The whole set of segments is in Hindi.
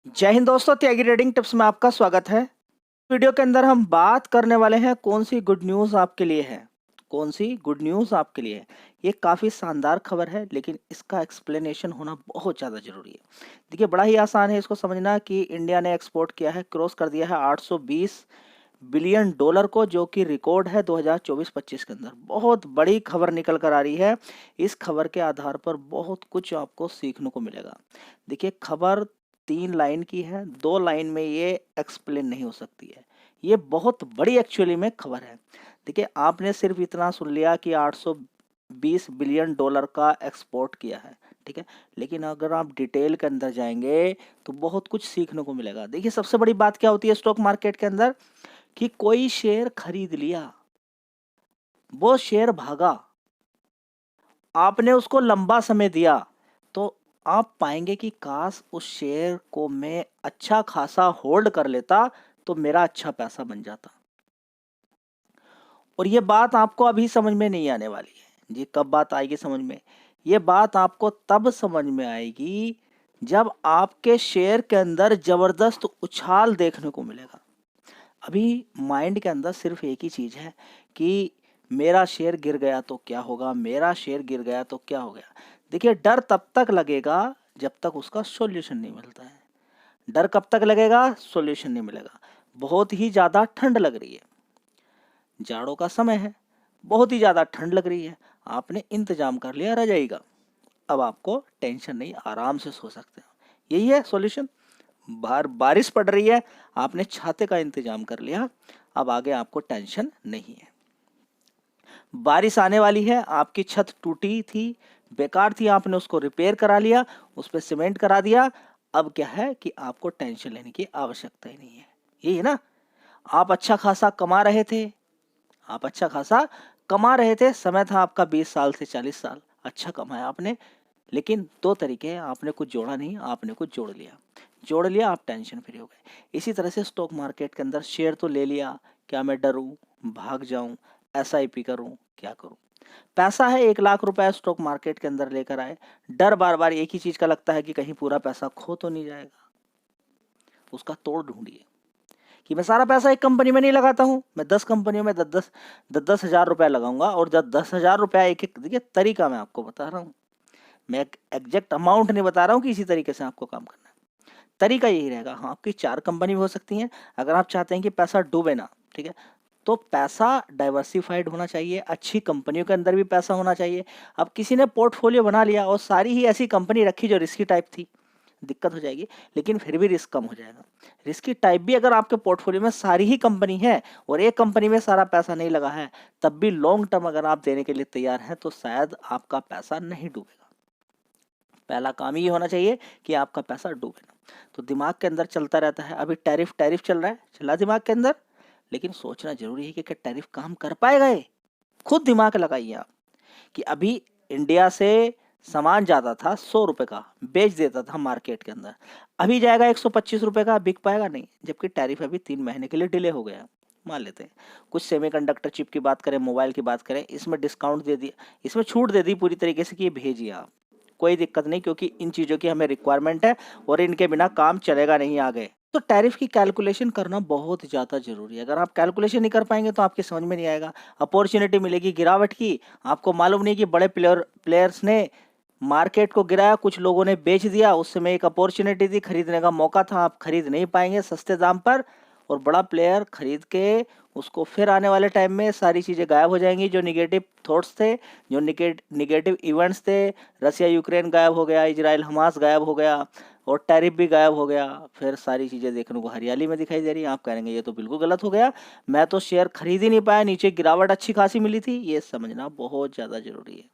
जय हिंद दोस्तों, त्यागी ट्रेडिंग टिप्स में आपका स्वागत है। वीडियो के अंदर हम बात करने वाले हैं कौन सी गुड न्यूज़ आपके लिए है। कौन सी गुड न्यूज़ आपके लिए है। ये काफ़ी शानदार खबर है, लेकिन इसका एक्सप्लेनेशन होना बहुत ज़्यादा ज़रूरी है। देखिए, बड़ा ही आसान है इसको समझना कि इंडिया ने एक्सपोर्ट किया है, क्रॉस कर दिया है 820 बिलियन डॉलर को, जो कि रिकॉर्ड है 2024-25 के अंदर। बहुत बड़ी खबर निकल कर आ रही है। इस खबर के आधार पर बहुत कुछ आपको सीखने को मिलेगा। देखिए, खबर 3 लाइन की है, 2 लाइन में ये एक्सप्लेन नहीं हो सकती है। ये बहुत बड़ी एक्चुअली में खबर है। देखिए, आपने सिर्फ इतना सुन लिया कि 820 बिलियन डॉलर का एक्सपोर्ट किया है, ठीक है? लेकिन अगर आप डिटेल के अंदर जाएँगे तो बहुत कुछ सीखने को मिलेगा। देखिए, सबसे बड़ी बात क्या होती है स्टॉक मार्केट के अंदर, कि कोई शेयर खरीद लिया, वो शेयर भागा, आपने उसको लंबा समय दिया, तो आप पाएंगे कि काश उस शेयर को मैं अच्छा खासा होल्ड कर लेता तो मेरा अच्छा पैसा बन जाता। और ये बात आपको अभी समझ में नहीं आने वाली है। जी, कब बात आएगी समझ में? ये बात आपको तब समझ में आएगी जब आपके शेयर के अंदर जबरदस्त उछाल देखने को मिलेगा। अभी माइंड के अंदर सिर्फ एक ही चीज है कि मेरा शेयर गिर गया तो क्या होगा, मेरा शेयर गिर गया तो क्या हो गया। देखिए, डर तब तक लगेगा जब तक उसका सॉल्यूशन नहीं मिलता है। डर कब तक लगेगा? सॉल्यूशन नहीं मिलेगा। बहुत ही ज्यादा ठंड लग रही है, जाड़ों का समय है, बहुत ही ज्यादा ठंड लग रही है, आपने इंतजाम कर लिया रजाई का, अब आपको टेंशन नहीं, आराम से सो सकते हो। यही है सॉल्यूशन। बाहर बारिश पड़ रही है, आपने छाते का इंतजाम कर लिया, अब आगे आपको टेंशन नहीं है। बारिश आने वाली है, आपकी छत टूटी थी, बेकार थी, आपने उसको रिपेयर करा लिया, उस पर सीमेंट करा दिया, अब क्या है कि आपको टेंशन लेने की आवश्यकता ही नहीं है। यही है ना? आप अच्छा खासा कमा रहे थे, आप अच्छा खासा कमा रहे थे, समय था आपका 20 साल से 40 साल, अच्छा कमाया आपने। लेकिन 2 तरीके हैं, आपने कुछ जोड़ा नहीं, आपने कुछ जोड़ लिया, आप टेंशन फ्री हो गए। इसी तरह से स्टॉक मार्केट के अंदर शेयर तो ले लिया, क्या मैं डरूं, भाग जाऊं, एसआईपी करूं, क्या करूं? पैसा है 1 लाख रुपए स्टॉक मार्केट के अंदर लेकर आए, डर बार बार एक ही चीज का लगता है कि कहीं पूरा पैसा खो तो नहीं जाएगा। उसका तोड़ ढूंढिए कि मैं सारा पैसा एक कंपनी में नहीं लगाता हूँ, मैं 10 कंपनियों में 10 हजार रुपया लगाऊंगा, और जब 10,000 रुपया एक एक, देखिए तरीका मैं आपको बता रहा हूँ, मैं एक एग्जैक्ट अमाउंट नहीं बता रहा हूँ कि इसी तरीके से आपको काम करना है। तरीका यही रहेगा। हाँ, आपकी 4 कंपनी भी हो सकती हैं। अगर आप चाहते हैं कि पैसा डूबे ना, ठीक है, तो पैसा डाइवर्सिफाइड होना चाहिए, अच्छी कंपनियों के अंदर भी पैसा होना चाहिए। अब किसी ने पोर्टफोलियो बना लिया और सारी ही ऐसी कंपनी रखी जो रिस्की टाइप थी, दिक्कत हो जाएगी, लेकिन फिर भी रिस्क कम हो जाएगा। रिस्की टाइप भी अगर आपके पोर्टफोलियो में सारी ही कंपनी है और एक कंपनी में सारा पैसा नहीं लगा है, तब भी लॉन्ग टर्म अगर आप देने के लिए तैयार हैं तो शायद आपका पैसा नहीं डूबेगा। पहला काम ही ये होना चाहिए कि आपका पैसा डूबे ना। तो दिमाग के अंदर चलता रहता है, अभी टैरिफ टैरिफ चल रहा है, चला दिमाग के अंदर, लेकिन सोचना जरूरी है कि क्या टैरिफ काम कर पाएगा ये। खुद दिमाग लगाइए आप कि अभी इंडिया से सामान जाता था 100 रुपए का, बेच देता था मार्केट के अंदर, अभी जाएगा 125 रुपए का, बिक पाएगा नहीं, जबकि टैरिफ अभी 3 महीने के लिए डिले हो गया। मान लेते हैं कुछ सेमीकंडक्टर चिप की बात करें, मोबाइल की बात करें, इसमें डिस्काउंट दे दिया, इसमें छूट दे दी पूरी तरीके से कि ये भेजिए आप, कोई दिक्कत नहीं, क्योंकि इन चीज़ों की हमें रिक्वायरमेंट है और इनके बिना काम चलेगा नहीं आगे। तो टैरिफ की कैलकुलेशन करना बहुत ज़्यादा ज़रूरी है। अगर आप कैलकुलेशन नहीं कर पाएंगे तो आपकी समझ में नहीं आएगा। अपॉर्चुनिटी मिलेगी गिरावट की, आपको मालूम नहीं कि बड़े प्लेयर्स ने मार्केट को गिराया, कुछ लोगों ने बेच दिया, उस समय एक अपॉर्चुनिटी थी, खरीदने का मौका था, आप खरीद नहीं पाएंगे सस्ते दाम पर, और बड़ा प्लेयर खरीद के उसको फिर आने वाले टाइम में सारी चीज़ें गायब हो जाएंगी। जो निगेटिव थॉट्स थे, जो निगेटिव इवेंट्स थे, रसिया यूक्रेन गायब हो गया, इजराइल हमास गायब हो गया, और टैरिफ भी गायब हो गया, फिर सारी चीज़ें देखने को हरियाली में दिखाई दे रही हैं। आप कहेंगे ये तो बिल्कुल गलत हो गया, मैं तो शेयर खरीद ही नहीं पाया, नीचे गिरावट अच्छी खासी मिली थी। ये समझना बहुत ज़्यादा ज़रूरी है।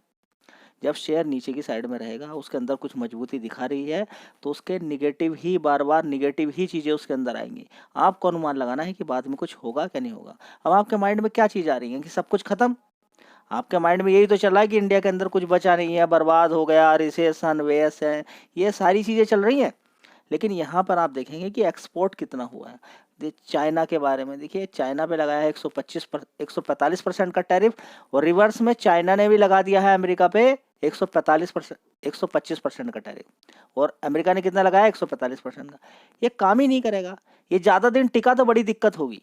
जब शेयर नीचे की साइड में रहेगा, उसके अंदर कुछ मजबूती दिखा रही है, तो उसके निगेटिव ही बार बार निगेटिव ही चीज़ें उसके अंदर आएंगी। आपको अनुमान लगाना है कि बाद में कुछ होगा क्या नहीं होगा। अब आपके माइंड में क्या चीज़ आ रही है कि सब कुछ खत्म, आपके माइंड में यही तो चल रहा है कि इंडिया के अंदर कुछ बचा नहीं है, बर्बाद हो गया, रिसेशन वेस है, ये सारी चीज़ें चल रही हैं। लेकिन यहाँ पर आप देखेंगे कि एक्सपोर्ट कितना हुआ है। चाइना के बारे में देखिए, चाइना पे लगाया है 145% का टैरिफ, और रिवर्स में चाइना ने भी लगा दिया है अमेरिका पे 145%, 125% का टैरिफ, और अमेरिका ने कितना लगाया? 145% का। ये काम ही नहीं करेगा, ये ज़्यादा दिन टिका तो बड़ी दिक्कत होगी।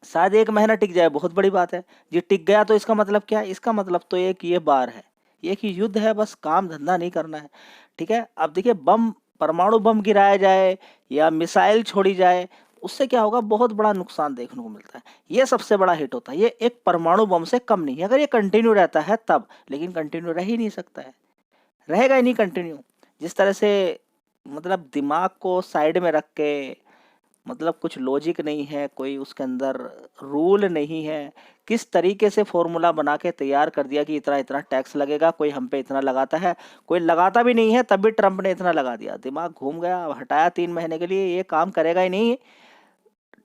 शायद 1 महीना टिक जाए, बहुत बड़ी बात है। जी टिक गया तो इसका मतलब क्या है? इसका मतलब तो एक ये बार है, ये कि युद्ध है, बस काम धंधा नहीं करना है, ठीक है। अब देखिए, बम, परमाणु बम गिराया जाए या मिसाइल छोड़ी जाए, उससे क्या होगा? बहुत बड़ा नुकसान देखने को मिलता है। ये सबसे बड़ा हिट होता है, ये एक परमाणु बम से कम नहीं है, अगर ये कंटिन्यू रहता है तब। लेकिन कंटिन्यू रह ही नहीं सकता है, रहेगा ही नहीं कंटिन्यू। जिस तरह से मतलब दिमाग को साइड में रख के, मतलब कुछ लॉजिक नहीं है, कोई उसके अंदर रूल नहीं है, किस तरीके से फॉर्मूला बना के तैयार कर दिया कि इतना इतना टैक्स लगेगा, कोई हम पे इतना लगाता है, कोई लगाता भी नहीं है, तब भी ट्रंप ने इतना लगा दिया, दिमाग घूम गया, अब हटाया 3 महीने के लिए, ये काम करेगा ही नहीं।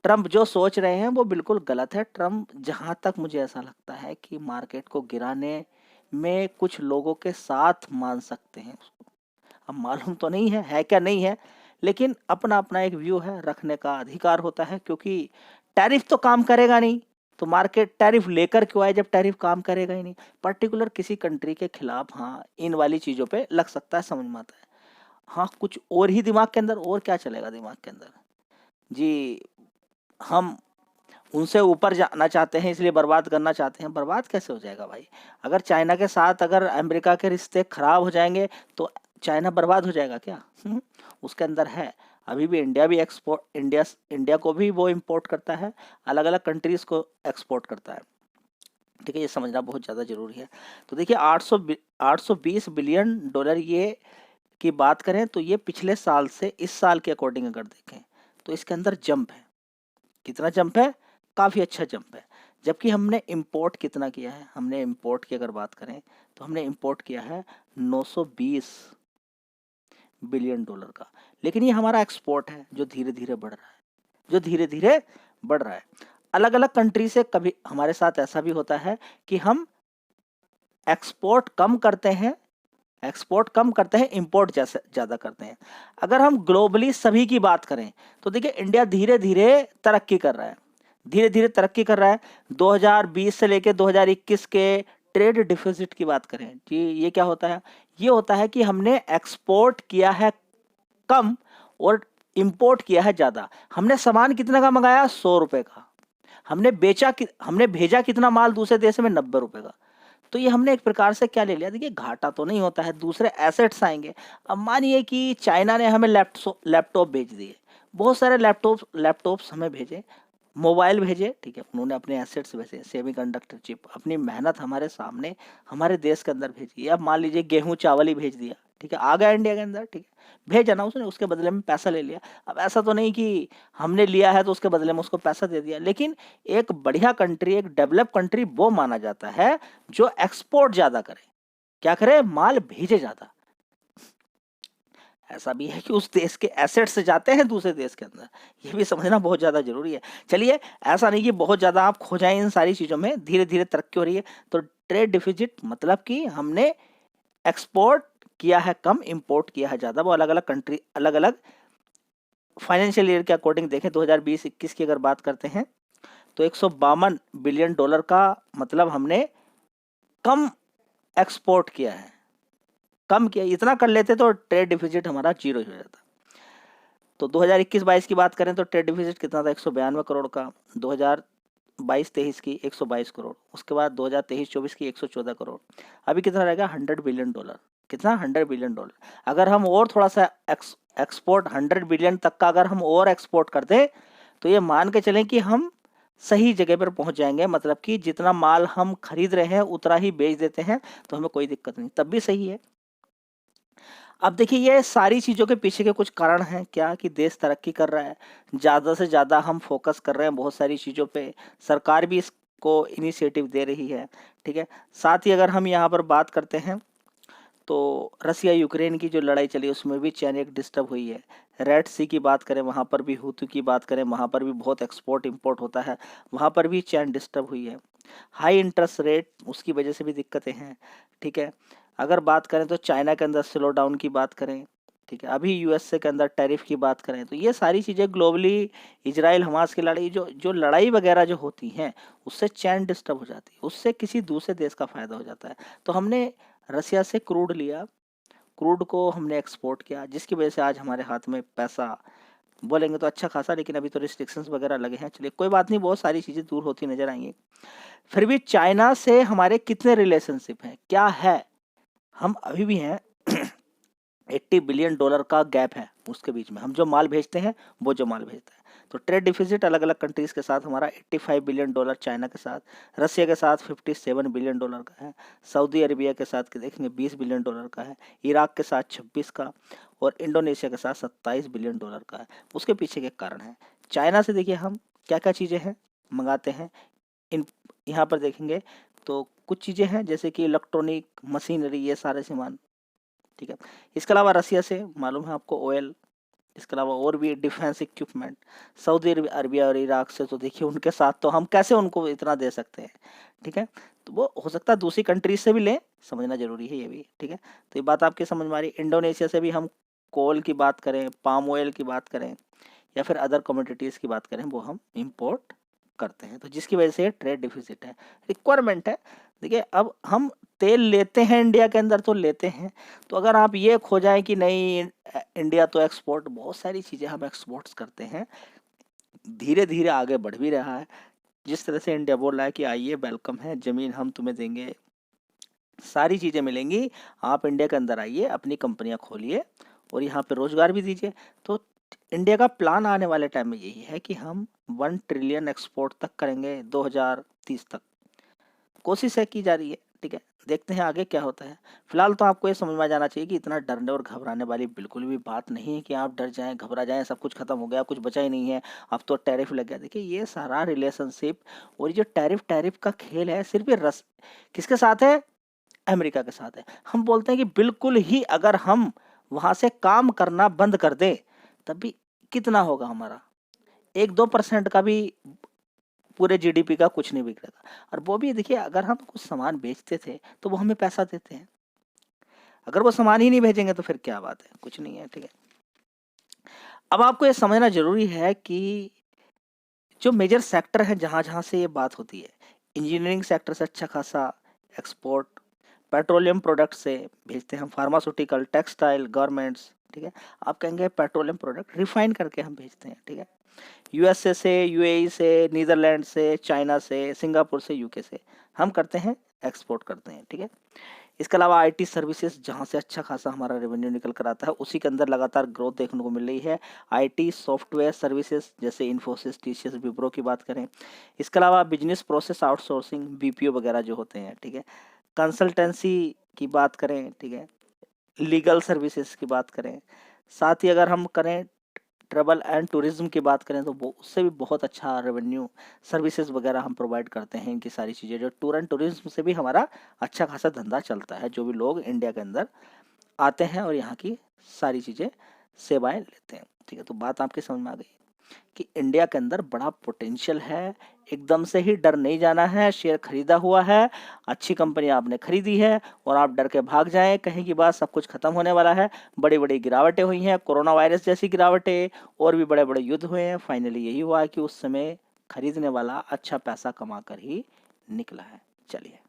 ट्रंप जो सोच रहे हैं वो बिल्कुल गलत है। ट्रंप, जहाँ तक मुझे ऐसा लगता है कि मार्केट को गिराने में कुछ लोगों के साथ मान सकते हैं उसको। अब मालूम तो नहीं है क्या नहीं है, लेकिन अपना अपना एक व्यू है, रखने का अधिकार होता है, क्योंकि टैरिफ तो काम करेगा नहीं, तो मार्केट टैरिफ लेकर क्यों आए जब टैरिफ काम करेगा ही नहीं। पर्टिकुलर किसी कंट्री के खिलाफ हाँ इन वाली चीज़ों पे लग सकता है, समझ में आता है। हाँ, कुछ और ही दिमाग के अंदर, और क्या चलेगा दिमाग के अंदर जी? हम उनसे ऊपर जाना चाहते हैं, इसलिए बर्बाद करना चाहते हैं। बर्बाद कैसे हो जाएगा भाई? अगर चाइना के साथ अगर अमेरिका के रिश्ते खराब हो जाएंगे तो चाइना बर्बाद हो जाएगा क्या? उसके अंदर है। अभी भी इंडिया भी एक्सपोर्ट, इंडिया को भी वो इंपोर्ट करता है, अलग अलग कंट्रीज को एक्सपोर्ट करता है, ठीक है। ये समझना बहुत ज़्यादा जरूरी है। तो देखिए, 820 बिलियन डॉलर ये की बात करें तो ये पिछले साल से इस साल के अकॉर्डिंग अगर देखें तो इसके अंदर जंप है। कितना जंप है? काफ़ी अच्छा जंप है। जबकि हमने इंपोर्ट कितना किया है? हमने इंपोर्ट की अगर बात करें तो हमने इंपोर्ट किया है 920 बिलियन डॉलर का। लेकिन ये हमारा एक्सपोर्ट है जो धीरे धीरे बढ़ रहा है, जो धीरे धीरे बढ़ रहा है। अलग अलग कंट्री से कभी हमारे साथ ऐसा भी होता है कि हम एक्सपोर्ट कम करते हैं, इंपोर्ट जैसे ज़्यादा करते हैं। अगर हम ग्लोबली सभी की बात करें तो देखिए, इंडिया धीरे धीरे तरक्की कर रहा है, धीरे धीरे तरक्की कर रहा है। 2020 से लेकर 2021 के ट्रेड डिफिसिट की बात करें जी, ये क्या होता है? ये होता है कि हमने एक्सपोर्ट किया है कम और इंपोर्ट किया है ज़्यादा। हमने सामान कितने का मंगाया? 100 रुपये का। हमने भेजा कितना माल दूसरे देश में? 90 रुपये का। तो ये हमने एक प्रकार से क्या ले लिया? देखिए, घाटा तो नहीं होता है, दूसरे एसेट्स आएंगे। अब मानिए कि चाइना ने हमें लैपटॉप भेज दिए, बहुत सारे लैपटॉप्स हमें भेजे, मोबाइल भेजे, ठीक है, उन्होंने अपने एसेट्स भेजे, सेमीकंडक्टर चिप, अपनी मेहनत हमारे सामने हमारे देश के अंदर भेजी। अब मान लीजिए गेहूं चावल ही भेज दिया, ठीक है, आ गया इंडिया के अंदर, ठीक है, भेजा ना उसने, उसके बदले में पैसा ले लिया। अब ऐसा तो नहीं कि हमने लिया है तो उसके बदले में उसको पैसा दे दिया, लेकिन एक बढ़िया कंट्री, एक डेवलप कंट्री वो माना जाता है जो एक्सपोर्ट ज्यादा करे, क्या करे? माल भेजे ज्यादा। ऐसा भी है कि उस देश के एसेट से जाते हैं दूसरे देश के अंदर, ये भी समझना बहुत ज़्यादा जरूरी है। चलिए, ऐसा नहीं कि बहुत ज़्यादा आप खो जाएं इन सारी चीज़ों में, धीरे धीरे तरक्की हो रही है। तो ट्रेड डिफिजिट मतलब कि हमने एक्सपोर्ट किया है कम, इंपोर्ट किया है ज़्यादा। वो अलग अलग कंट्री, अलग अलग फाइनेंशियल ईयर के अकॉर्डिंग देखें, 2020-21 की अगर बात करते हैं तो 152 बिलियन डॉलर का मतलब हमने कम एक्सपोर्ट किया है, कम किया। इतना कर लेते तो ट्रेड डिफिजिट हमारा जीरो हो जाता। तो 2021-22 की बात करें तो ट्रेड डिफिजिट कितना था? 192 करोड़ का। 2022-23 की 122 करोड़। उसके बाद 2023-24 की 114 करोड़। अभी कितना रहेगा? 100 बिलियन डॉलर। कितना? 100 बिलियन डॉलर। अगर हम और थोड़ा सा एक्सपोर्ट 100 बिलियन तक का अगर हम और एक्सपोर्ट करते तो ये मान के चलें कि हम सही जगह पर पहुंच जाएंगे, मतलब कि जितना माल हम खरीद रहे हैं उतना ही बेच देते हैं, तो हमें कोई दिक्कत नहीं, तब भी सही है। अब देखिए, ये सारी चीज़ों के पीछे के कुछ कारण हैं क्या? कि देश तरक्की कर रहा है, ज़्यादा से ज़्यादा हम फोकस कर रहे हैं बहुत सारी चीज़ों पे, सरकार भी इसको इनिशिएटिव दे रही है, ठीक है। साथ ही अगर हम यहाँ पर बात करते हैं तो रसिया यूक्रेन की जो लड़ाई चली उसमें भी चैन एक डिस्टर्ब हुई है। रेड सी की बात करें, वहाँ पर भी हुथू की बात करें, वहाँ पर भी बहुत एक्सपोर्ट इंपोर्ट होता है, वहाँ पर भी चैन डिस्टर्ब हुई है। हाई इंटरेस्ट रेट, उसकी वजह से भी दिक्कतें हैं, ठीक है। अगर बात करें तो चाइना के अंदर स्लो डाउन की बात करें, ठीक है, अभी यूएसए के अंदर टैरिफ की बात करें, तो ये सारी चीज़ें ग्लोबली, इजराइल हमास की लड़ाई, जो लड़ाई वगैरह जो होती हैं उससे चैन डिस्टर्ब हो जाती है, उससे किसी दूसरे देश का फ़ायदा हो जाता है। तो हमने रसिया से क्रूड लिया, क्रूड को हमने एक्सपोर्ट किया, जिसकी वजह से आज हमारे हाथ में पैसा बोलेंगे तो अच्छा खासा, लेकिन अभी तो रिस्ट्रिक्शंस वगैरह लगे हैं। चलिए कोई बात नहीं, बहुत सारी चीज़ें दूर होती नजर आएंगी। फिर भी चाइना से हमारे कितने रिलेशनशिप हैं, क्या है? हम अभी भी हैं $80 बिलियन का गैप है उसके बीच में, हम जो माल भेजते हैं वो जो माल भेजता है। तो ट्रेड डिफिसिट अलग अलग कंट्रीज के साथ हमारा $85 बिलियन, चाइना के साथ, रसिया के साथ $57 बिलियन का है, सऊदी अरेबिया के साथ के देखेंगे $20 बिलियन का है, इराक के साथ 26 का, और इंडोनेशिया के साथ $27 बिलियन का है। उसके पीछे के कारण है। चाइना से देखिए हम क्या क्या चीज़ें हैं मंगाते हैं, इन यहाँ पर देखेंगे तो कुछ चीज़ें हैं जैसे कि इलेक्ट्रॉनिक मशीनरी, ये सारे सामान, ठीक है। इसके अलावा रसिया से मालूम है आपको ऑयल, इसके अलावा और भी डिफेंस इक्विपमेंट। सऊदी अरबिया और इराक से तो देखिए उनके साथ तो हम कैसे उनको इतना दे सकते हैं, ठीक है। तो वो हो सकता है दूसरी कंट्रीज से भी लें, समझना जरूरी है ये भी, ठीक है। तो ये बात आपकी समझ में आ रही। इंडोनेशिया से भी हम कोल की बात करें, पाम ऑयल की बात करें, या फिर अदर कमोडिटीज़ की बात करें, वो हम इम्पोर्ट करते हैं। तो जिसकी वजह से ट्रेड डिफिसिट है, रिक्वायरमेंट है। देखिए अब हम तेल लेते हैं इंडिया के अंदर तो लेते हैं, तो अगर आप ये खो जाए कि नहीं इंडिया तो एक्सपोर्ट, बहुत सारी चीज़ें हम एक्सपोर्ट्स करते हैं, धीरे धीरे आगे बढ़ भी रहा है। जिस तरह से इंडिया बोल रहा है कि आइए वेलकम है, ज़मीन हम तुम्हें देंगे, सारी चीज़ें मिलेंगी, आप इंडिया के अंदर आइए, अपनी कंपनियां खोलिए और यहाँ पे रोजगार भी दीजिए। तो इंडिया का प्लान आने वाले टाइम में यही है कि हम 1 ट्रिलियन एक्सपोर्ट तक करेंगे 2030 तक, कोशिश है की जा रही है, ठीक है। देखते हैं आगे क्या होता है। फिलहाल तो आपको ये समझ में आ जाना चाहिए कि इतना डरने और घबराने वाली बिल्कुल भी बात नहीं है कि आप डर जाएं, घबरा जाएं, सब कुछ खत्म हो गया, कुछ बचा ही नहीं है, अब तो टैरिफ लग गया। देखिए ये सारा रिलेशनशिप और ये जो टैरिफ का खेल है, सिर्फ ये किसके साथ है? अमेरिका के साथ है। हम बोलते हैं कि बिल्कुल ही अगर हम वहां से काम करना बंद कर दें, तब भी कितना होगा हमारा, 1-2% का भी पूरे जीडीपी का कुछ नहीं बिगड़ेगा। और वो भी देखिए, अगर हम कुछ सामान बेचते थे तो वो हमें पैसा देते हैं, अगर वो सामान ही नहीं भेजेंगे तो फिर क्या बात है, कुछ नहीं है, ठीक है। अब आपको ये समझना जरूरी है कि जो मेजर सेक्टर है जहां जहां से ये बात होती है, इंजीनियरिंग सेक्टर से अच्छा खासा एक्सपोर्ट, पेट्रोलियम प्रोडक्ट से भेजते हैं हम, फार्मास्यूटिकल, टेक्सटाइल, गारमेंट्स, ठीक है। आप कहेंगे पेट्रोलियम प्रोडक्ट रिफाइन करके हम भेजते हैं, ठीक है। यूएसए से, यूएई से, नीदरलैंड से, चाइना से, सिंगापुर से, यूके से हम करते हैं, एक्सपोर्ट करते हैं, ठीक है। इसके अलावा आईटी सर्विसेज जहां से अच्छा खासा हमारा रेवेन्यू निकल कर आता है, उसी के अंदर लगातार ग्रोथ देखने को मिल रही है। आईटी सॉफ्टवेयर सर्विसेज जैसे इन्फोसिस, टीसीएस, विप्रो की बात करें। इसके अलावा बिजनेस प्रोसेस आउटसोर्सिंग, बीपीओ वगैरह जो होते हैं, ठीक है। कंसल्टेंसी की बात करें, ठीक है, लीगल सर्विसेज की बात करें, साथ ही अगर हम करें ट्रैवल एंड टूरिज्म की बात करें तो वो उससे भी बहुत अच्छा रेवेन्यू, सर्विसेज वगैरह हम प्रोवाइड करते हैं। इनकी सारी चीज़ें, जो टूर एंड टूरिज्म से भी हमारा अच्छा खासा धंधा चलता है, जो भी लोग इंडिया के अंदर आते हैं और यहाँ की सारी चीज़ें, सेवाएं लेते हैं, ठीक है। तो बात आपकी समझ में आ गई कि इंडिया के अंदर बड़ा पोटेंशियल है, एकदम से ही डर नहीं जाना है। शेयर खरीदा हुआ है, अच्छी कंपनी आपने खरीदी है और आप डर के भाग जाएं कहीं की बात, सब कुछ खत्म होने वाला है। बड़ी बड़ी गिरावटें हुई हैं, कोरोना वायरस जैसी गिरावटें, और भी बड़े बड़े युद्ध हुए हैं। फाइनली यही हुआ है कि उस समय खरीदने वाला अच्छा पैसा कमा कर ही निकला है। चलिए।